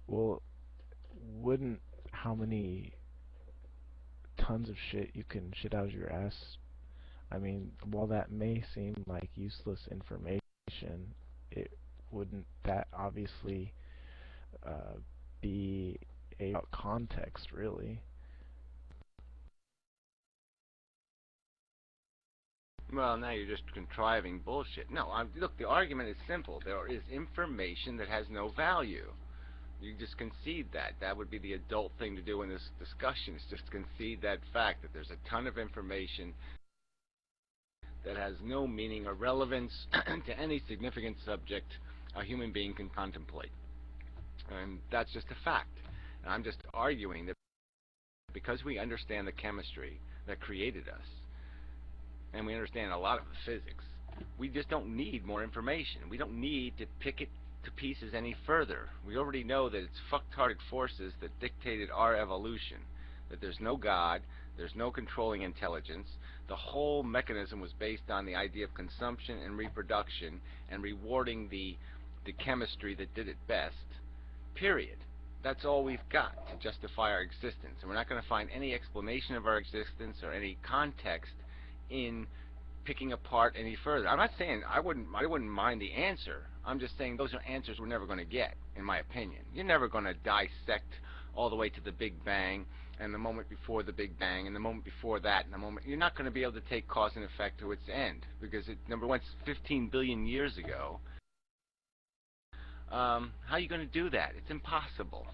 Well, wouldn't how many tons of shit you can shit out of your ass? I mean, while that may seem like useless information, it wouldn't that obviously uh, be a context, really? Well, now you're just contriving bullshit. No, look, the argument is simple. There is information that has no value. You just concede that. That would be the adult thing to do in this discussion, is just concede that fact that there's a ton of information that has no meaning or relevance to any significant subject a human being can contemplate. And that's just a fact. And I'm just arguing that because we understand the chemistry that created us, and we understand a lot of the physics, we just don't need more information. We don't need to pick it to pieces any further. We already know that it's fucktarded forces that dictated our evolution, that there's no God, there's no controlling intelligence. The whole mechanism was based on the idea of consumption and reproduction and rewarding the chemistry that did it best, period. That's all we've got to justify our existence, and we're not going to find any explanation of our existence or any context in picking apart any further. I'm not saying I wouldn't mind the answer. I'm just saying those are answers we're never going to get, in my opinion. You're never going to dissect all the way to the Big Bang and the moment before the Big Bang and the moment before that and the moment. You're not going to be able to take cause and effect to its end, because number one, it's 15 billion years ago. How are you going to do that? It's impossible.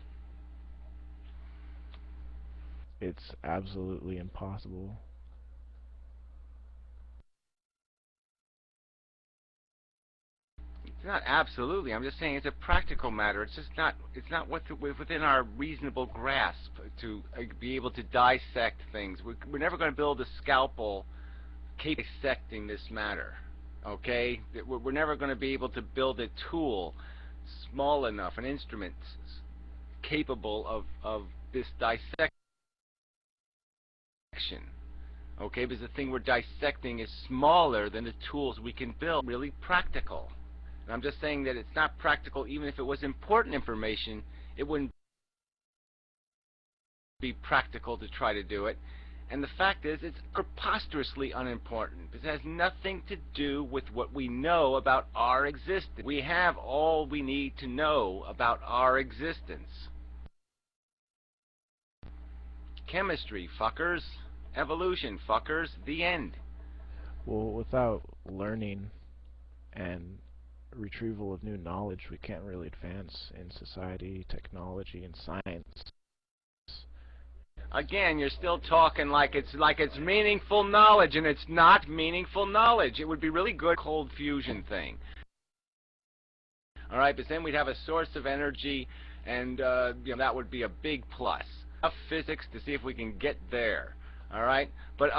It's absolutely impossible. It's not absolutely. I'm just saying it's a practical matter. It's just not. It's not within our reasonable grasp to be able to dissect things. We're never going to build a scalpel capable of dissecting this matter. Okay? We're never going to be able to build a tool small enough, an instrument capable of this dissection. Okay? Because the thing we're dissecting is smaller than the tools we can build. Really practical. And I'm just saying that it's not practical. Even if it was important information, it wouldn't be practical to try to do it. And the fact is, it's preposterously unimportant. It has nothing to do with what we know about our existence. We have all we need to know about our existence. Chemistry, fuckers. Evolution, fuckers. The end. Well, without learning and retrieval of new knowledge, we can't really advance in society, technology, and science. Again, you're still talking like it's meaningful knowledge, and it's not meaningful knowledge. It would be really good cold fusion thing. All right, but then we'd have a source of energy, and that would be a big plus. Enough physics to see if we can get there. All right, but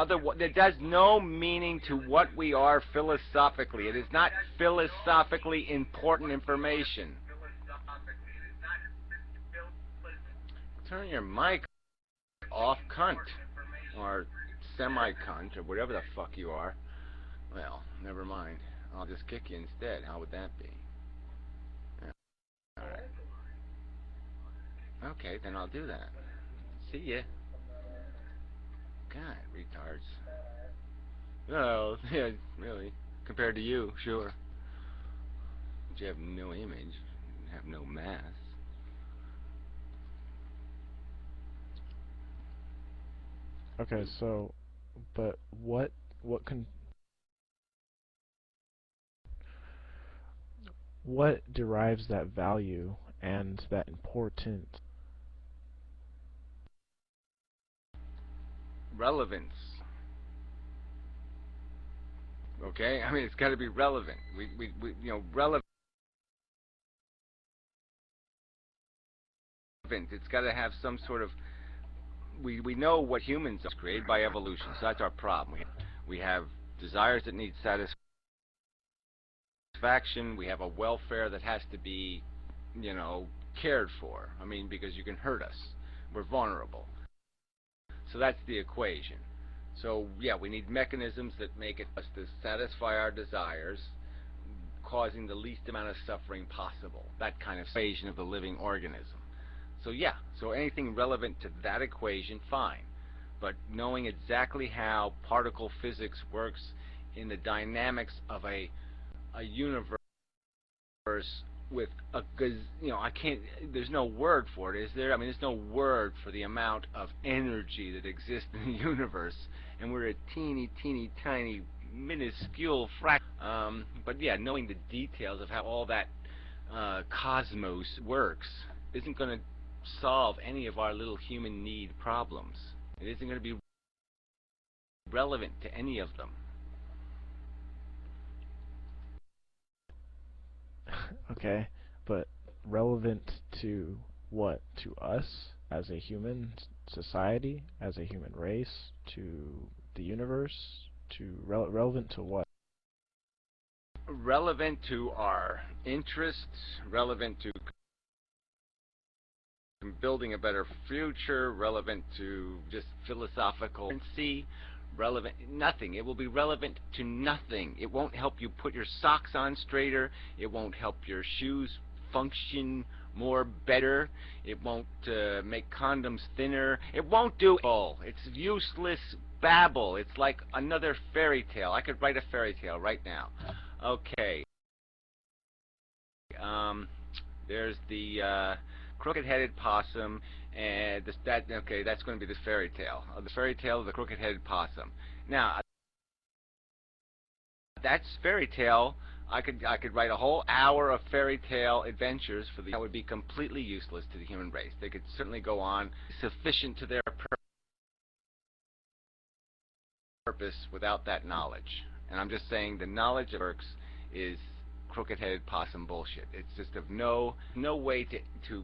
it does no meaning to what we are philosophically. It is not philosophically important information. Turn your mic off, cunt, or semi-cunt, or whatever the fuck you are. Well, never mind. I'll just kick you instead. How would that be? Yeah. All right. Okay, then I'll do that. See ya. God, retards. Well, yeah, really. Compared to you, sure. But you have no image. You have no mass. Okay, so, but what derives that value and that importance? Relevance. Okay? I mean, it's got to be relevant. Relevant. It's got to have some sort of. We know what humans are created by evolution, so that's our problem. We have desires that need satisfaction. We have a welfare that has to be, cared for. I mean, because you can hurt us. We're vulnerable. So that's the equation. So, yeah, we need mechanisms that make it us to satisfy our desires, causing the least amount of suffering possible. That kind of equation of the living organism. So yeah, so anything relevant to that equation, fine. But knowing exactly how particle physics works in the dynamics of a universe with a I can't, there's no word for it, is there? I mean, there's no word for the amount of energy that exists in the universe, and we're a teeny tiny minuscule fraction. But yeah, knowing the details of how all that cosmos works isn't going to solve any of our little human need problems. It isn't going to be relevant to any of them. Okay, but relevant to what? To us as a human society, as a human race, to the universe, to relevant to what? Relevant to our interests, relevant to building a better future, relevant to just philosophical currency, relevant nothing. It will be relevant to nothing. It won't help you put your socks on straighter. It won't help your shoes function more better. It won't make condoms thinner. It won't do all. It's useless babble. It's like another fairy tale. I could write a fairy tale right now. Okay. There's the crooked-headed possum, and okay, that's going to be the fairy tale. The fairy tale of the crooked-headed possum. Now, that's fairy tale. I could write a whole hour of fairy tale adventures for that would be completely useless to the human race. They could certainly go on sufficient to their purpose without that knowledge. And I'm just saying the knowledge that works is crooked-headed possum bullshit. It's just of no way to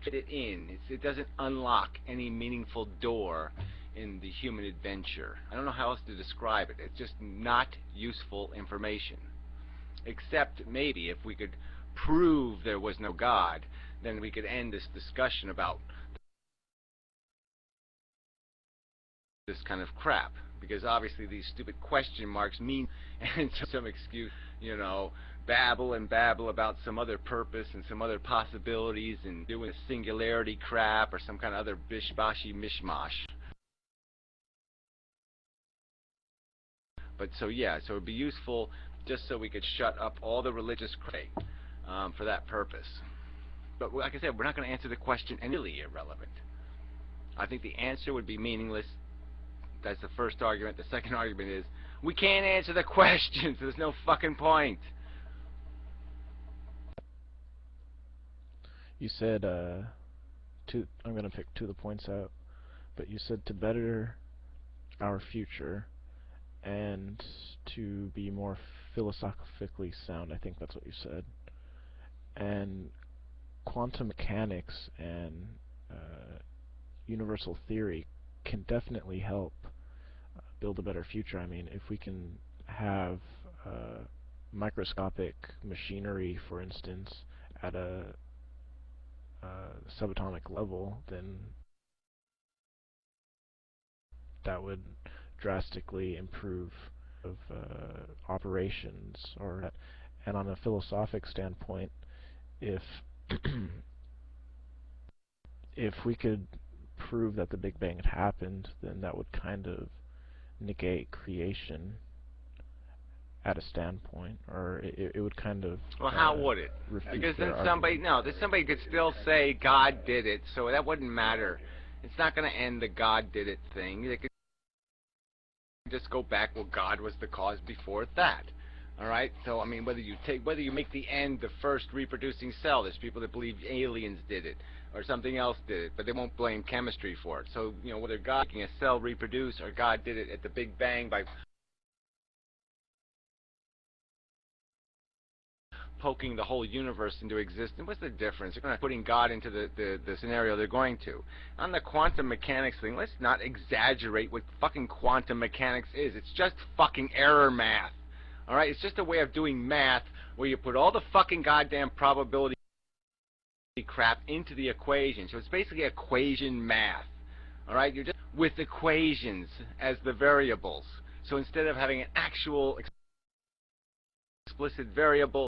fit it in. It doesn't unlock any meaningful door in the human adventure. I don't know how else to describe it. It's just not useful information. Except maybe if we could prove there was no God, then we could end this discussion about this kind of crap. Because obviously these stupid question marks mean and some excuse, babble and babble about some other purpose and some other possibilities and doing singularity crap or some kind of other bish-boshy mishmash. But so yeah, so it would be useful just so we could shut up all the religious crap for that purpose. But like I said, we're not going to answer the question and really irrelevant. I think the answer would be meaningless. That's the first argument. The second argument is we can't answer the question, so there's no fucking point. You said, I'm going to pick two of the points out, but you said to better our future and to be more philosophically sound. I think that's what you said. And quantum mechanics and universal theory can definitely help build a better future. I mean, if we can have microscopic machinery, for instance, at a subatomic level, then that would drastically improve of operations. And on a philosophic standpoint, if if we could prove that the Big Bang had happened, then that would kind of negate creation at a standpoint, or it would kind of well, how would it? Because then somebody could still say God did it, so that wouldn't matter. It's not going to end the God did it thing. They could just go back, well, God was the cause before that. All right, so I mean, whether you make the end the first reproducing cell, there's people that believe aliens did it or something else did it, but they won't blame chemistry for it. So whether God making a cell reproduce or God did it at the Big Bang by poking the whole universe into existence, what's the difference? They're not putting God into the scenario they're going to. On the quantum mechanics thing, let's not exaggerate what fucking quantum mechanics is. It's just fucking error math. Alright, it's just a way of doing math where you put all the fucking goddamn probability crap into the equation. So it's basically equation math. Alright, you're just with equations as the variables. So instead of having an actual explicit variable